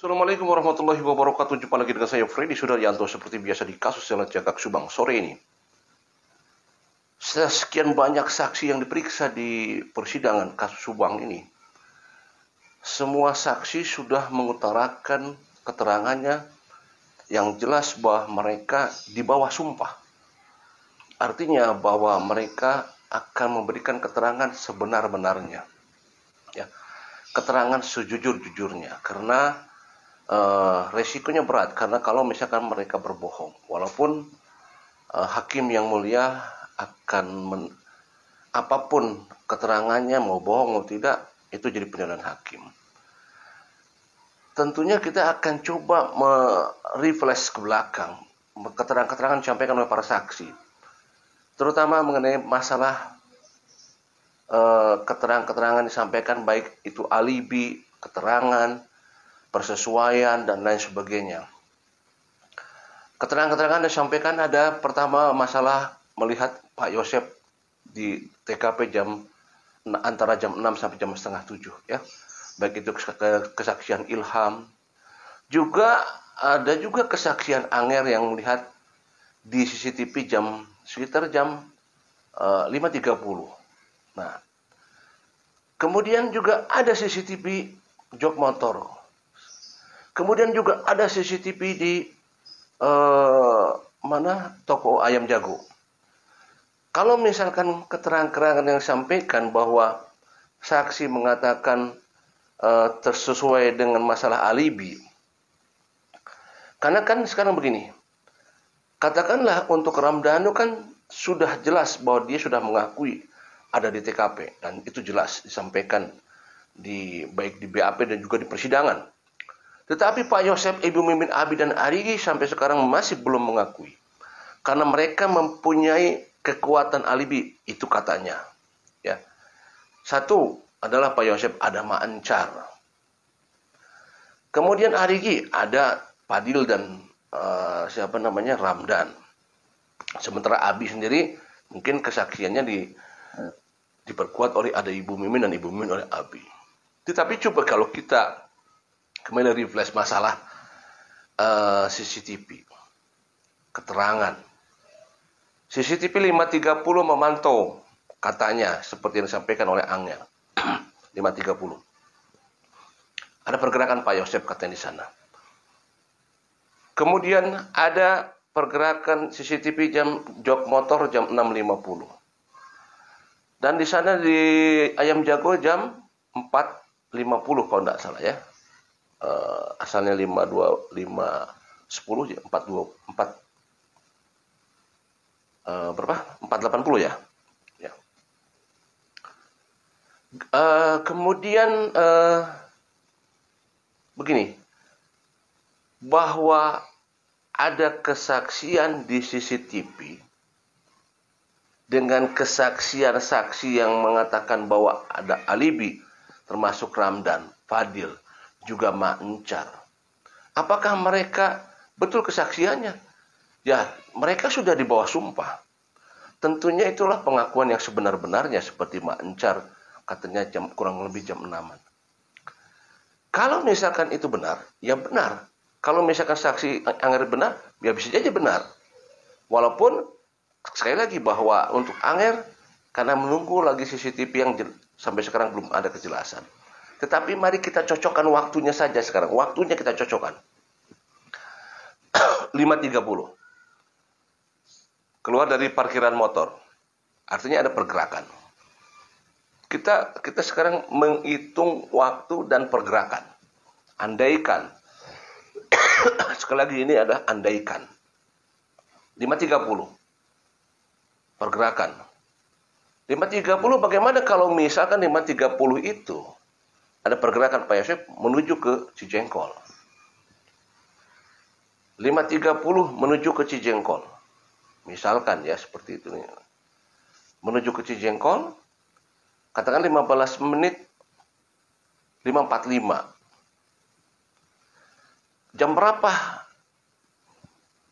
Assalamualaikum warahmatullahi wabarakatuh. Jumpa lagi dengan saya Freddy Sudaryanto seperti biasa di kasus Jalan Cagak Subang sore ini. Sekian banyak saksi yang diperiksa di persidangan kasus Subang ini. Semua saksi sudah mengutarakan keterangannya yang jelas bahwa mereka di bawah sumpah. Artinya bahwa mereka akan memberikan keterangan sebenar-benarnya. Ya, keterangan sejujur-jujurnya. Karena resikonya berat, karena kalau misalkan mereka berbohong, walaupun hakim yang mulia akan apapun keterangannya, mau bohong mau tidak, itu jadi penilaian hakim. Tentunya kita akan coba merefresh ke belakang keterangan-keterangan disampaikan oleh para saksi, terutama mengenai masalah keterangan-keterangan disampaikan, baik itu alibi, keterangan, persesuaian, dan lain sebagainya. Keterangan-keterangan yang disampaikan ada pertama masalah melihat Pak Yosep di TKP antara jam 6 sampai jam setengah 7 ya. Baik itu kesaksian Ilham. Juga ada juga kesaksian Anger yang melihat di CCTV sekitar jam 5.30. Nah, kemudian juga ada CCTV jok motor. Kemudian juga ada CCTV di toko ayam jago. Kalau misalkan keterangan-keterangan yang disampaikan bahwa saksi mengatakan tersesuai dengan masalah alibi, karena kan sekarang begini, katakanlah untuk Ramdhanu kan sudah jelas bahwa dia sudah mengakui ada di TKP, dan itu jelas disampaikan baik di BAP dan juga di persidangan. Tetapi Pak Yosep, Ibu Mimin, Abi, dan Arigi sampai sekarang masih belum mengakui. Karena mereka mempunyai kekuatan alibi, itu katanya. Ya. Satu adalah Pak Yosep ada Ma'encar. Kemudian Arigi ada Padil dan Ramdan. Sementara Abi sendiri mungkin kesaksiannya diperkuat oleh ada Ibu Mimin dan Ibu Mimin oleh Abi. Tetapi coba kalau kita kembali refresh masalah CCTV, keterangan. CCTV 5.30 memantau, katanya, seperti yang disampaikan oleh Angel. 5.30. Ada pergerakan Pak Yosep katanya di sana. Kemudian ada pergerakan CCTV jok motor jam 6.50. Dan di sana di Ayam Jago jam 4.50 kalau tidak salah ya. Asalnya 5.10 ya, 4.80 ya. Ya. Kemudian begini, bahwa ada kesaksian di CCTV dengan kesaksian saksi yang mengatakan bahwa ada alibi, termasuk Ramdan, Fadil, juga Ma'encar. Apakah mereka betul kesaksiannya? Ya, mereka sudah di bawah sumpah. Tentunya itulah pengakuan yang sebenar-benarnya, seperti Ma'encar katanya kurang lebih jam 6-an. Kalau misalkan itu benar, ya benar. Kalau misalkan saksi Anger benar, ya bisa saja benar. Walaupun sekali lagi bahwa untuk Anger, karena menunggu lagi CCTV yang sampai sekarang belum ada kejelasan. Tetapi mari kita cocokkan waktunya saja sekarang. Waktunya kita cocokkan. 5.30. Keluar dari parkiran motor. Artinya ada pergerakan. Kita sekarang menghitung waktu dan pergerakan. Andaikan. Sekali lagi ini adalah andaikan. 5.30. Pergerakan. 5.30 bagaimana kalau misalkan 5.30 itu ada pergerakan Pak Yosep menuju ke Cijengkol. 5.30 menuju ke Cijengkol. Misalkan ya seperti itu. Menuju ke Cijengkol, katakan 15 menit 5.45. Jam berapa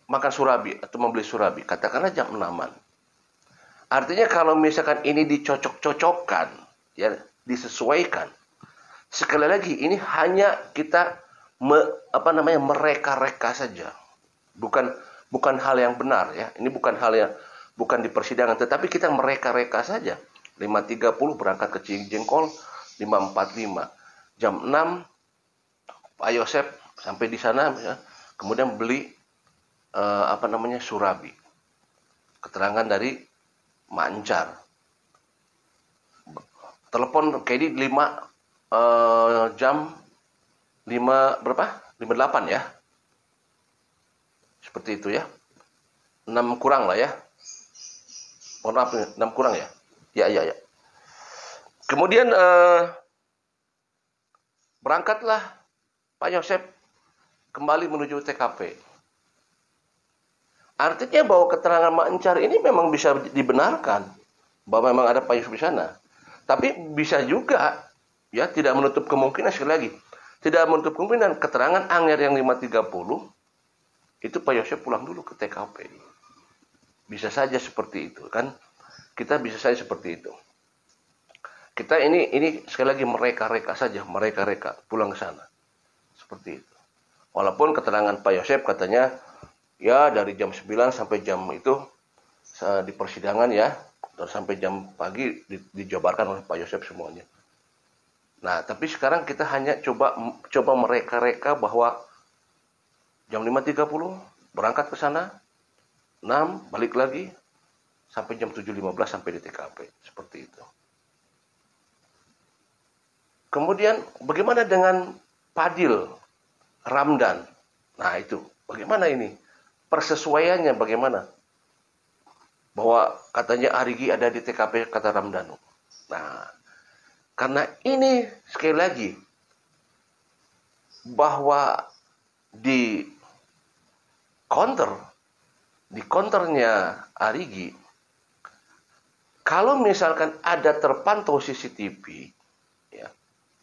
makan surabi atau membeli surabi? Katakanlah jam 6-an. Artinya kalau misalkan ini dicocok-cocokkan, ya disesuaikan. Sekali lagi, ini hanya kita mereka-reka saja. Bukan hal yang benar ya. Ini bukan di persidangan, tetapi kita mereka-reka saja. 5.30 berangkat ke Cijengkol, 5.45. Jam 6 Pak Yosep sampai di sana ya, kemudian beli surabi. Keterangan dari Mancar. Telepon Kedi 5 jam 5 berapa? 58 ya. Seperti itu ya. 6 kurang lah ya. Mohon maaf, 6 kurang ya. Ya. Kemudian berangkatlah Pak Yosep kembali menuju TKP. Artinya bahwa keterangan Mak Encar ini memang bisa dibenarkan bahwa memang ada Pak Yosep di sana. Tapi bisa juga ya tidak menutup kemungkinan, sekali lagi, tidak menutup kemungkinan keterangan Anger yang 5.30 itu Pak Yosep pulang dulu ke TKP. Bisa saja seperti itu kan. Kita bisa saja seperti itu. Kita ini sekali lagi mereka-reka saja, mereka-reka pulang ke sana. Seperti itu. Walaupun keterangan Pak Yosep katanya ya dari jam 9 sampai jam itu di persidangan ya, sampai jam pagi dijabarkan oleh Pak Yosep semuanya. Nah, tapi sekarang kita hanya coba mereka-reka bahwa jam 5.30 berangkat ke sana, 6 balik lagi sampai jam 7.15 sampai di TKP. Seperti itu. Kemudian bagaimana dengan Fadil, Ramdan? Nah itu, bagaimana ini? Persesuaiannya bagaimana? Bahwa katanya Arigi ada di TKP kata Ramdan. Nah, karena ini sekali lagi bahwa di counternya Arigi, kalau misalkan ada terpantau CCTV, ya,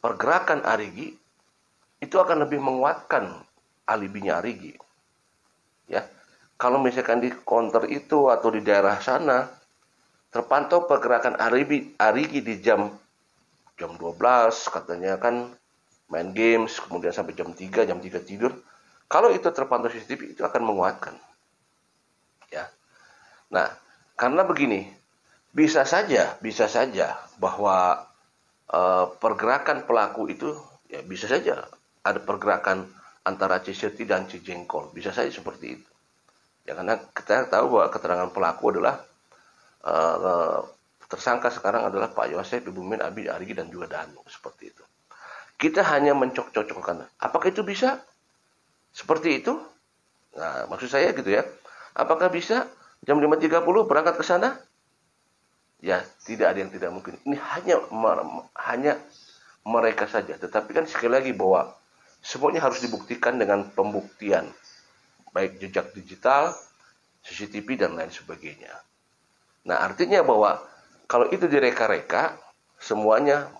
pergerakan Arigi itu akan lebih menguatkan alibinya Arigi. Ya, kalau misalkan di counter itu atau di daerah sana terpantau pergerakan Arigi di jam 12 katanya kan main games, kemudian sampai jam 3 tidur. Kalau itu terpantau CCTV itu akan menguatkan. Ya. Nah, karena begini, bisa saja bahwa pergerakan pelaku itu ya bisa saja ada pergerakan antara Ciseti dan Cijengkol, bisa saja seperti itu. Ya karena kita tahu bahwa keterangan pelaku adalah tersangka sekarang adalah Pak Yosep, Ibu Mimin, Abi, Arigi dan juga Danu, seperti itu. Kita hanya mencocok-cocokkan. Apakah itu bisa? Seperti itu? Nah, maksud saya gitu ya. Apakah bisa jam 5.30 berangkat ke sana? Ya, tidak ada yang tidak mungkin. Ini hanya mereka saja. Tetapi kan sekali lagi bahwa semuanya harus dibuktikan dengan pembuktian. Baik jejak digital, CCTV, dan lain sebagainya. Nah, artinya bahwa kalau itu direka-reka, semuanya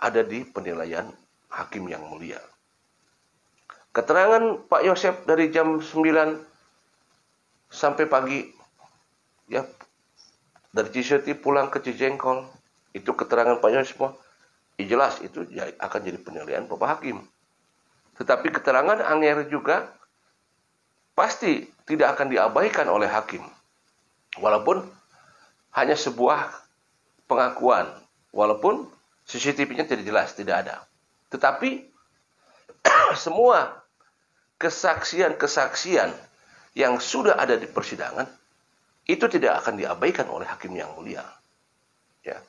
ada di penilaian hakim yang mulia. Keterangan Pak Yosep dari jam 9 sampai pagi, ya, dari Ciseti pulang ke Cijengkol, itu keterangan Pak Yosep semua, jelas itu akan jadi penilaian Bapak Hakim. Tetapi keterangan Anger juga pasti tidak akan diabaikan oleh hakim. Walaupun hanya sebuah pengakuan, walaupun CCTV-nya tidak jelas, tidak ada. Tetapi semua kesaksian-kesaksian yang sudah ada di persidangan itu tidak akan diabaikan oleh hakim yang mulia. Ya.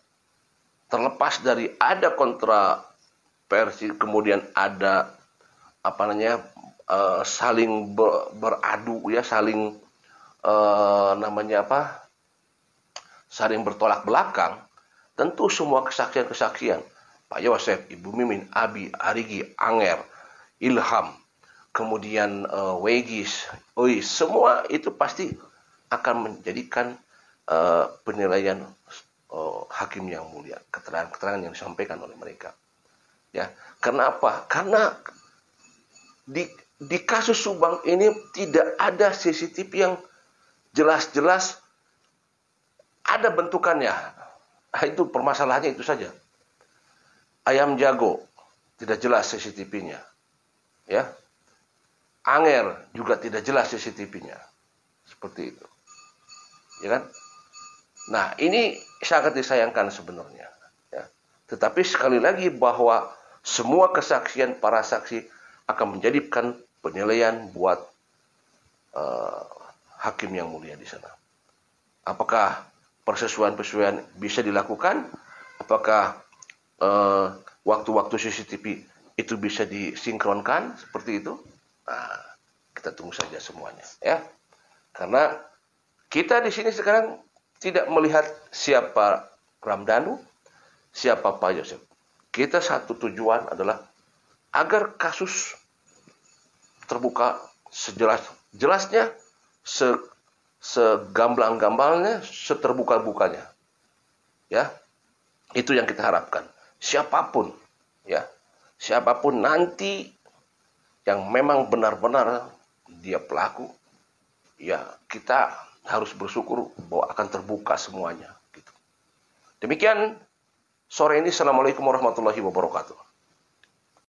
Terlepas dari ada kontroversi, kemudian ada saling beradu ya, saling saling bertolak belakang. Tentu semua kesaksian-kesaksian Pak Yosep, Ibu Mimin, Abi, Arigi, Anger, Ilham, kemudian Wegis, semua itu pasti akan menjadikan penilaian hakim yang mulia, keterangan-keterangan yang disampaikan oleh mereka. Ya, karena apa? Karena di kasus Subang ini tidak ada CCTV yang jelas-jelas ada bentukannya. Itu permasalahannya itu saja. Ayam jago tidak jelas CCTV-nya. Ya. Anger juga tidak jelas CCTV-nya. Seperti itu. Ya kan? Nah, ini sangat disayangkan sebenarnya. Ya. Tetapi sekali lagi bahwa semua kesaksian para saksi akan menjadikan penilaian buat hakim yang mulia di sana. Apakah persesuaian-persesuaian bisa dilakukan? Apakah waktu-waktu CCTV itu bisa disinkronkan seperti itu? Nah, kita tunggu saja semuanya, ya. Karena kita di sini sekarang tidak melihat siapa Ramdhanu, siapa Pak Yosef. Kita satu tujuan adalah agar kasus terbuka sejelas-jelasnya, segamblang-gambalnya, seterbuka-bukanya. Ya. Itu yang kita harapkan. Siapapun, ya. Siapapun nanti yang memang benar-benar dia pelaku, ya kita harus bersyukur bahwa akan terbuka semuanya. Gitu. Demikian sore ini. Assalamualaikum warahmatullahi wabarakatuh.